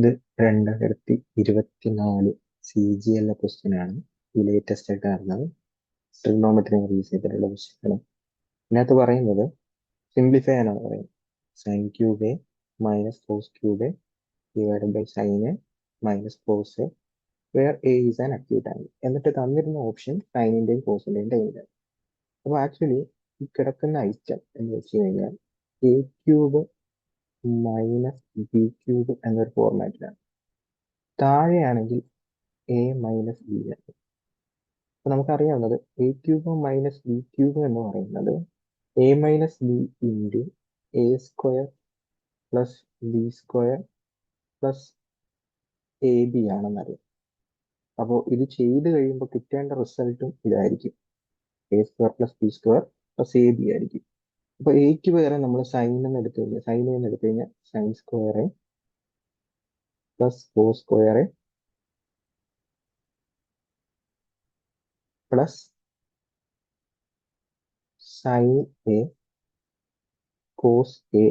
ഇത് 2024 CGL question ആണ്. ഈ ലേറ്റസ്റ്റ് ആയിട്ട് നടന്നത് ട്രിഗണോമെട്രി റിലീസ് ചെയ്തിട്ടുള്ള ക്വസ്റ്റ്യൻ ആണ്. ഇതിനകത്ത് പറയുന്നത് സിംപ്ലിഫൈ ആണ് പറയുന്നത്. Sine cube A minus cos cube A divided by sine A minus cos A where A is an acute angle. എന്നിട്ട് തന്നിരുന്ന ഓപ്ഷൻ സൈനിന്റെയും കോസിന്റെയും ടൈമിലാണ്. അപ്പോൾ ആക്ച്വലി ഈ കിടക്കുന്ന ഐറ്റം എന്ന് വെച്ച് കഴിഞ്ഞാൽ A cube minus B cube എന്നൊരു ഫോർമാറ്റിലാണ്. താഴെയാണെങ്കിൽ എ മൈനസ് ബി ആണ്. അപ്പൊ നമുക്കറിയാവുന്നത് A cube minus B cube എന്ന് പറയുന്നത് A minus B into A square plus B square plus A B ആണെന്നറിയാം. അപ്പോൾ ഇത് ചെയ്ത് കഴിയുമ്പോൾ കിട്ടേണ്ട റിസൾട്ടും ഇതായിരിക്കും. A square plus B square plus A B ആയിരിക്കും. അപ്പോൾ എക്ക് പകരം നമ്മൾ സൈൻ എന്ന് എടുത്തു കഴിഞ്ഞാൽ sine square A plus cos square A plus sine A cos A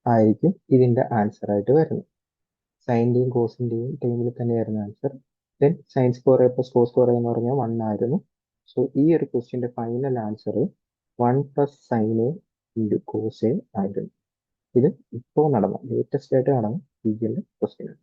ആയിരിക്കും ഇതിന്റെ ആൻസർ ആയിട്ട് വരുന്നത്. സൈൻ്റെയും കോസിന്റെയും ടൈമിൽ തന്നെയായിരുന്നു answer. Then sine square A plus cos square എന്ന് പറഞ്ഞാൽ 1 ആയിരുന്നു. സോ ഈ ഒരു ക്വസ്റ്റ്യന്റെ final answer 1 plus sine A into cos A ആയിരുന്നു. ഇത് ഇപ്പോൾ നടന്ന ലേറ്റസ്റ്റ് ആയിട്ട് നടന്ന CGL ക്വസ്റ്റ്യൻ ആണ്.